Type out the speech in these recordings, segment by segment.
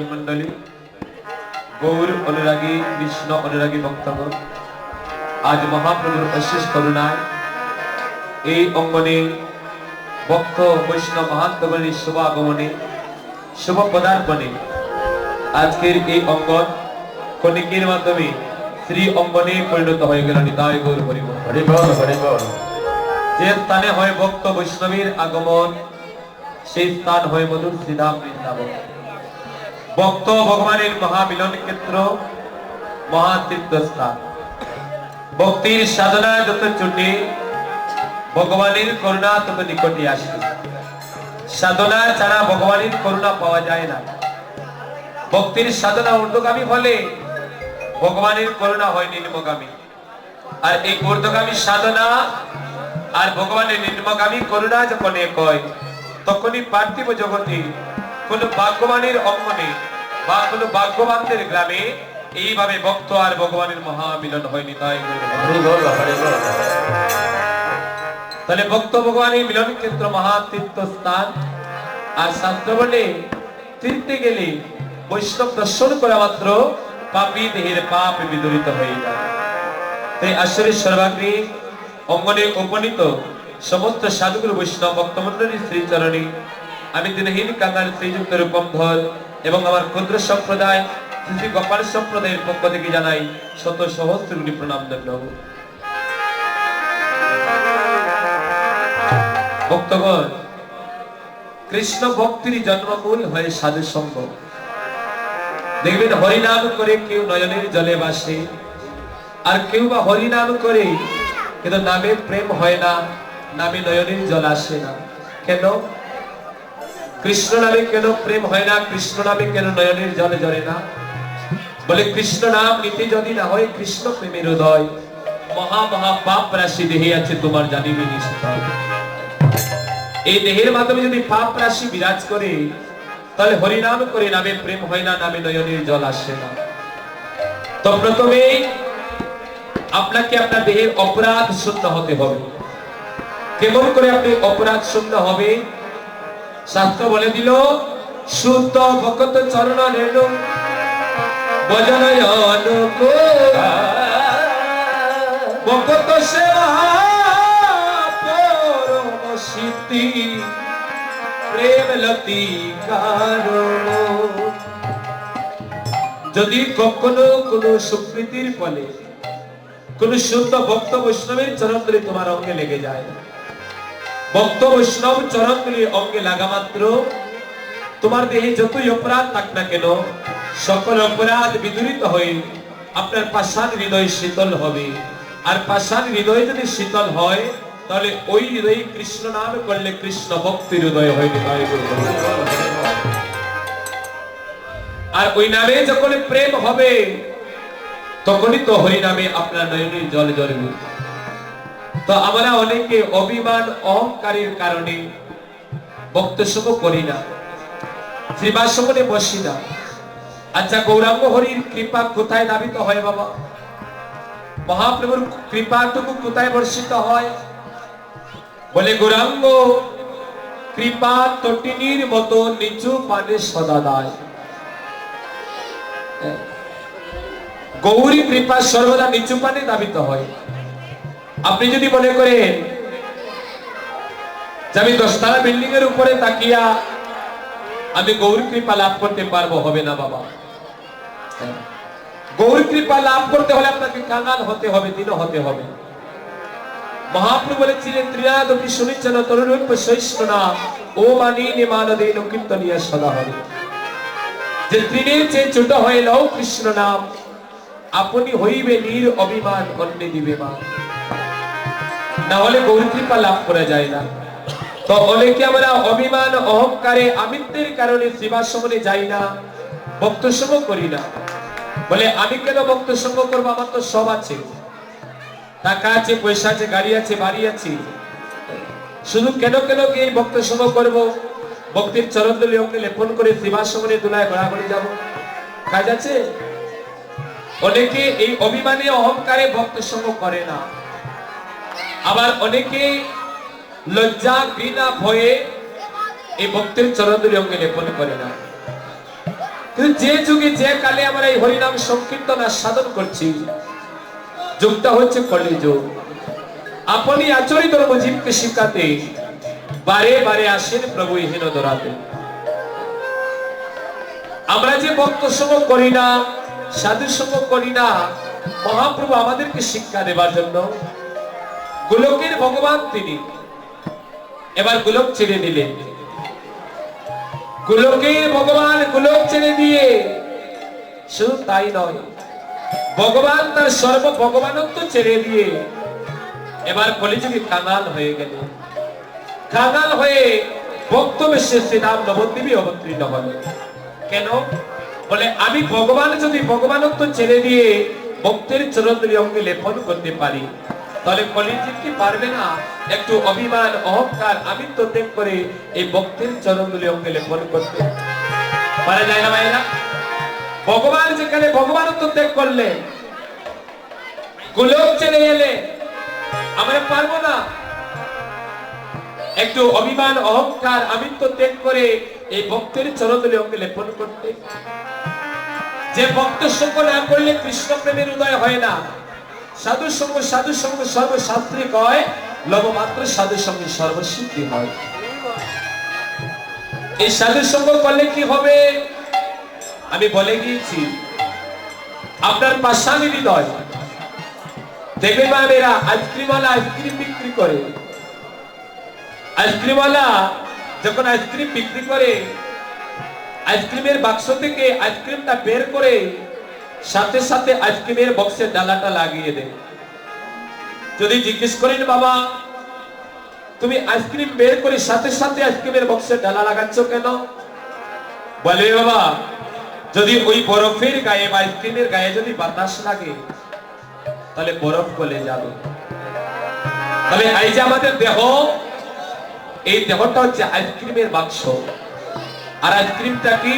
मंडली गौर अनुरागी कृष्ण अनुरागी भक्तगण आज महाप्रभुर अशेष करुणाय अंगने भक्त वैष्णव महात्मगणेर शुभ आगमने शुभ पदार्पणे आजकेर अंगन कणिकेर माध्यमे श्री अंगने परिणत हो गेल। निताय गौर हरिबोल हरिबोल हरिबोल। जे स्थाने हय भक्त वैष्णवेर आगमन সেই স্থান হয় মধুর শ্রীধাম বৃন্দাবন। ভক্ত ভগবানের মহামিলন ক্ষেত্র মহাতীর্থ স্থান। ভক্তির সাধনা যত চটে ভগবানের করুণা তত নিকটে আসে। সাধনা ছাড়া ভগবানের করুণা পাওয়া যায় না। ভক্তির সাধনা ঊর্ধ্বগামী হলে ভগবানের করুণা হয় নিম্নগামী। আর এই ঊর্ধ্বগামী সাধনা আর ভগবানের নিম্নগামী করুণা যখন এক হয় তখনই পার্থিব জগতে কোন ভাগ্যবানের অঙ্গনে বা কোন ভাগ্যবানদের গ্রামে এইভাবে ভক্ত আর ভগবানের মহামিলন হয়নি। তাই তাহলে ভক্ত ভগবানের মিলন ক্ষেত্র মহাতীর্থ স্থান। আর শাস্ত্র বলে তীর্থে গেলে বৈষ্ণব দর্শন করা মাত্র পাপী দেহের পাপ বিদরিত হয়ে যায়। তাই আসরের সর্বাগ্রে অঙ্গনে উপনীত समस्त साधुगुरु वैष्णव भक्तमंडली श्रीचरणी आमी दिनहीन कांगाल श्रीयुक्त रूपमधर एवं आमार क्षुद्र सम्प्रदाय श्री गोपाल सम्प्रदायेर पक्ष थेके जानाई शत सहस्र कोटी प्रणाम धन्यवाद। भक्तगण कृष्ण भक्तिर जन्ममूल हय साधु संग। देखबेन हरिनाम करे केउ नयनेर जले भासे और केउ बा हरिनाम करे किन्तु नामे प्रेम हय ना, नामे नयनेर जल आसे ना। केन कृष्ण नामे केन प्रेम हय ना, कृष्ण नामे केन नयनेर जल जरे ना? बोले कृष्ण नाम नीते यदि ना हय कृष्ण प्रेमेर हृदय महा महा पाप राशि देहे आछे तोमार जानिबे निश्चय। এই দেহের মাধ্যমে যদি পাপ রাশি বিরাজ করে তাহলে হরিনাম করে নামে প্রেম হয় না, নামে নয়নের জল আসে না। তো প্রথমে আপনাকে আপনার দেহের অপরাধ শূন্য হতে হবে। কেমন করে আপনি অপরাধ শূন্য হবে? শাস্ত্র বলে দিল শুদ্ধ ভক্ত চরণ রেণু ভজনয় অনুকূলা ভক্ত সেবা পরম সিদ্ধি প্রেম লতি কারণ। যদি কখনো কোনো সুকৃতির ফলে কোন শুদ্ধ ভক্ত বৈষ্ণবের চরণধুলি তোমার অঙ্গে লেগে যায়, ভক্ত বৈষ্ণব চরণধুলি অঙ্গে লাগা মাত্র তোমার দেহে যতই অপরাধ থাক না কেন সকল অপরাধ বিদূরিত হয়ে আপনার পাষাণ হৃদয় শীতল হবে। আর পাষাণ হৃদয় যদি শীতল হয় তাহলে ওই হৃদয়ে কৃষ্ণ নাম করলে কৃষ্ণ ভক্তির হৃদয় হয়। আর ওই নামে যখন প্রেম হবে তখনই তো হরি নামে আপনার নয়নের জল ঝরবে। তো আমরা অনেকে অভিমান অহংকারের কারণে ভক্ত সঙ্গ করি না, শ্রীবাসমনে বসি না। আচ্ছা গৌরাঙ্গ হরির কৃপা কোথায় দাবিত হয় বাবা? মহাপ্রভুর কৃপাটুকু কোথায় বর্ষিত হয়? বলে গৌরাঙ্গ কৃপা তটিনীর মতো নিচু পানে সদা দায়। গৌরী কৃপা সর্বদা নিচু পানে দাবিত হয়। আপনি যদি মনে করেন যে আমি 10তলা বিল্ডিং এর উপরে তাকিয়া আমি গৌরী কৃপা লাভ করতে পারবো, হবে না বাবা। গৌরী কৃপা লাভ করতে হলে আপনাকে কাঙাল হতে হবে, দীন হতে হবে। মহাপ্রভু বলেছিলেন ত্রিনাদপি শুনিচ্ছেন তরুরূপ সহিষ্ণুনা ও মানি নিমানদেন কীর্তনিয়া সদা হবে। যে তৃণের চেয়ে ছোট হয়ে লও কৃষ্ণ নাম আপনি হইবে নির অভিমান অন্যে দিবে মা। না হলে গৌরী কৃপা লাভ করা যায় না। তো অনেকে আমরা অভিমান অহংকারে আমিত্বের কারণে শ্রীবাসমনে যাই না, ভক্ত সঙ্গ করি না। বলে আমি কেন ভক্ত সঙ্গ করবো? আমার তো সব আছে, টাকা আছে, পয়সা আছে, গাড়ি আছে, বাড়ি আছে, শুধু কেন কেন কি এই ভক্ত সঙ্গ করবো? ভক্তির চরণধুলি অঙ্গে লেপন করে শ্রীবাসমনে দুলায় ঘোরাঘুরি যাবো, কাজ আছে? অনেকে এই অভিমানে অহংকারে ভক্ত সঙ্গ করে না। আবার অনেকে লজ্জা ঘৃণা ভয়ে এই ভক্তের চরণধুলি অঙ্গে লেপন করে না। কিন্তু যে যুগে যে কালে আমরা এই হরিনাম সংকীর্তন আর সাধন করছি, যুগটা হচ্ছে কলিযুগ। আপনি আচরিত জীবকে শিখাতে বারে বারে আসেন প্রভু হীন ধরাতে। আমরা যে ভক্ত সঙ্গ করি না, সাধু সঙ্গ করি না, মহাপ্রভু আমাদেরকে শিক্ষা দেবার জন্য গোলকের ভগবান তিনি এবার গোলক ছেড়ে দিলেন। গোলকের ভগবান গোলক ছেড়ে দিয়ে শুধু তাই নয়, ভগবান তার সর্ব ভগবানত্ব ছেড়ে দিয়ে এবার কলিযুগে কাঙাল হয়ে গেল। কাঙাল হয়ে ভক্ত বেশে শ্রীরাম নবদ্বীপে অবতীর্ণ হল। কেন? বলে আমি ভগবান যদি ভগবানত্ব ছেড়ে দিয়ে ভক্তের চরণধুলি অঙ্গে লেপন করতে পারি, তাহলে কলিযুগ কি পারবে না একটু অভিমান অহংকার আমিত্ব ত্যাগ করে এই ভক্তের চরণধুলি অঙ্গে লেপন করতে? পারা যায় না ভাইরা? ভগবান যেখানে ভগবানত্ব ত্যাগ করলে, গোলক ছেড়ে এলে, আমরা পারবো না একটু অভিমান অহংকার আমিত্ব ত্যাগ করে এই ভক্তের চরণধুলি অঙ্গে লেপন করতে? যে ভক্ত সঙ্গ না করলে কৃষ্ণ প্রেমের উদয় হয় না। সাধু সঙ্গ সর্বশাস্ত্রে কয়, লবমাত্র সাধু সঙ্গে সর্বসিদ্ধি হয়। এই সাধু সঙ্গ করলে কি হবে? আমি বলে গিয়েছি, আপনার পাষাণী হৃদয় দেখবে মা মেয়েরা আইসক্রিমওয়ালা আইসক্রিম বিক্রি করে। আইসক্রিমওয়ালা যখন আইসক্রিম বিক্রি করে, আইসক্রিমের বাক্স থেকে আইসক্রিমটা বের করে সাথে সাথে আইসক্রিমের বক্সে ডালাটা লাগিয়ে দেয়। যদি জিজ্ঞেস করেন, বাবা তুমি আইসক্রিম বের করে সাথে সাথে আইসক্রিমের বক্সে ডালা লাগাচ্ছ কেন? বলে, বাবা যদি ওই বরফের গায়ে বা আইসক্রিমের গায়ে যদি বাতাস লাগে তাহলে বরফ গলে যাবে। তাহলে এই যে আমাদের দেহ, এই দেহটা হচ্ছে আইসক্রিমের বাক্স। আর আইসক্রিমটা কি?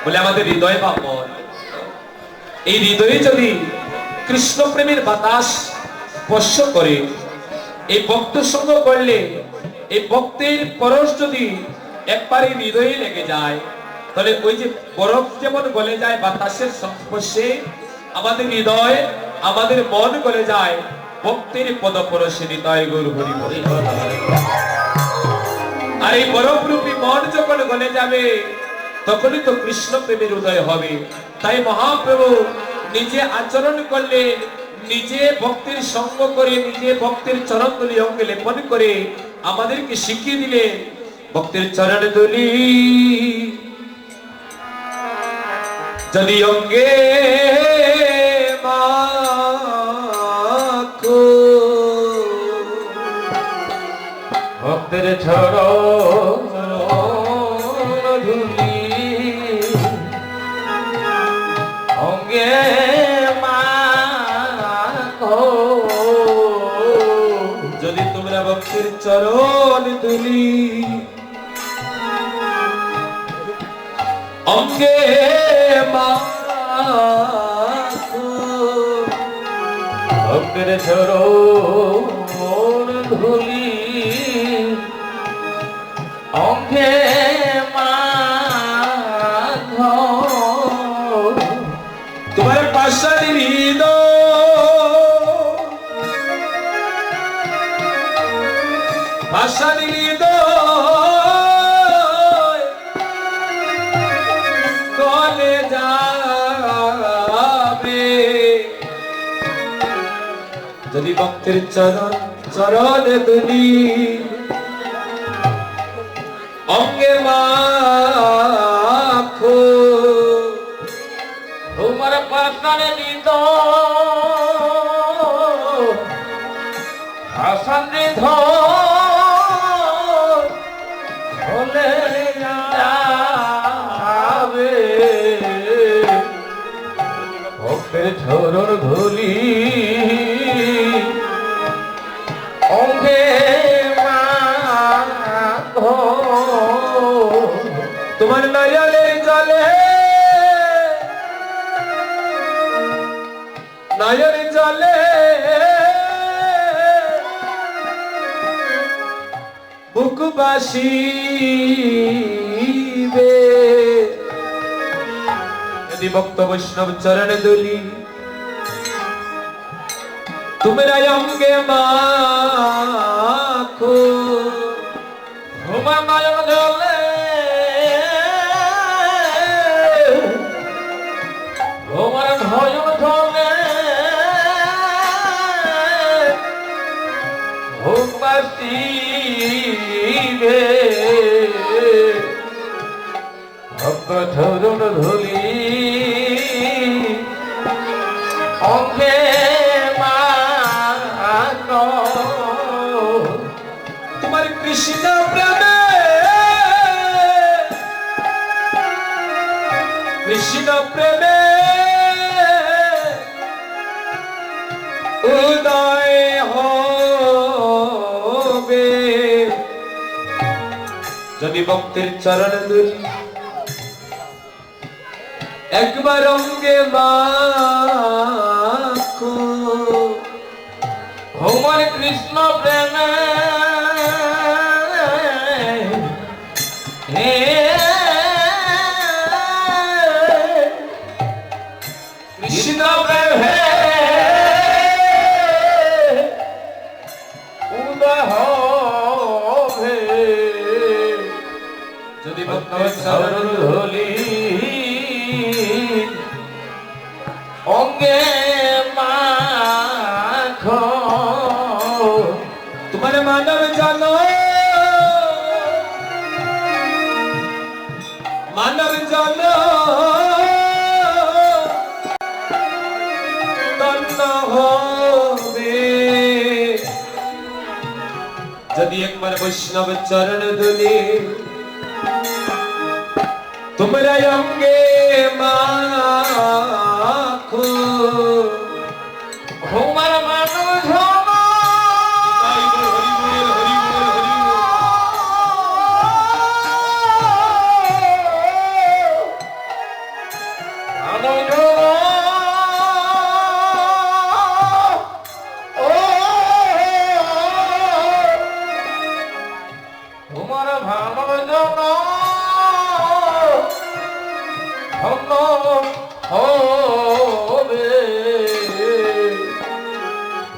বলে আমাদের হৃদয় বা মন। এই হৃদয়ে যদি কৃষ্ণ প্রেমের বাতাস স্পর্শ করে, এই ভক্ত সঙ্গ করলে এই ভক্তের পরশ যদি একবারে হৃদয়ে লেগে যায়, তাহলে ওই যে বরফ যেমন গলে যায় বাতাসের সংস্পর্শে, আমাদের হৃদয় আমাদের মন গলে যায় ভক্তের পদপরশে। হৃদয় গৌর হরি হরি। আর এই বরফ রূপী মন যখন গলে যাবে, তখনই তো কৃষ্ণ প্রেমের উদয় হবে। তাই মহাপ্রভু নিজে আচরণ করলে, নিজে ভক্তের সঙ্গ করে, নিজে ভক্তের চরণধুলি অঙ্গে লেপন করে আমাদেরকে শিখিয়ে দিলেন, ভক্তের চরণধুলি যদি অঙ্গে মাখো, ভক্তের চরণধুলি অঙ্গে মাখো, যদি তোমরা ভক্তের চরণধুলি অঙ্গে মাখো, ভক্তের চরণধুলি অঙ্গে মাখো, তোমার পাষাণী হৃদয়, পাষাণী হৃদয় গলে যাবে যদি ভক্তের চরণধুলি অঙ্গে মাখো। তোমার পাষাণী হৃদয়, পাষাণী হৃদয় গলে যাবে ভক্তের চরণধুলি অঙ্গে মাখো, তোমার নয়নের জলে, নয়নের জলে বুক বাসিবে যদি ভক্ত বৈষ্ণব চরণ দুলি তোমরা অঙ্গে মাখো তোমার নয়ন জলে তোমার নয়ন জলে ভোগবাসীবে ভক্ত চরণ ধুলি অঙ্গে মাখো তোমার কৃষ্ণ প্রেমে কৃষ্ণ প্রেমে উদয় হবে যদি ভক্তের চরণ দুলি একবার অঙ্গে মাখো ভগবান কৃষ্ণ প্রেমে কৃষ্ণ প্রেমে উদয় হবে যদি ভক্ত চরণ ধুলি অঙ্গে মাখো তোমার মানব জানো তন্ন হবে যদি একবার বৈষ্ণব চরণ ধুলি তোমরা অঙ্গে মাখো তোমার মানব জানো তোমার ভানব জানো ধন্য হবে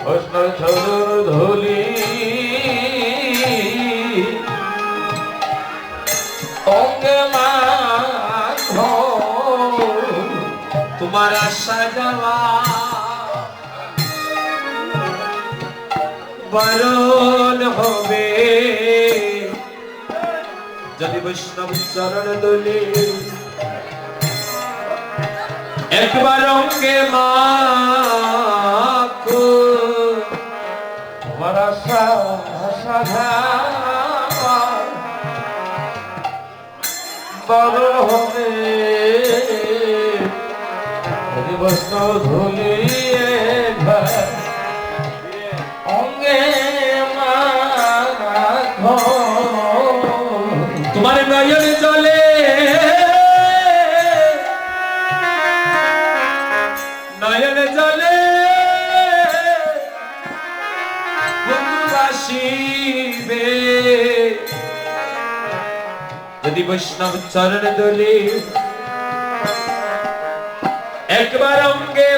বৈষ্ণব চরণ ধুলি অঙ্গে মাখো তোমার আশা যাওয়া বরণ হবে যদি বৈষ্ণব চরণ দুলি একবার অঙ্গে মাখো তোমার আশা বরণ হবে যদি বৈষ্ণব ধুলি একবার অঙ্গে মাখো তোমার নয়ন জলে নয়ন জলে বন্ধুবাসীবে যদি বৈষ্ণব চরণ দুলি একবার অঙ্গে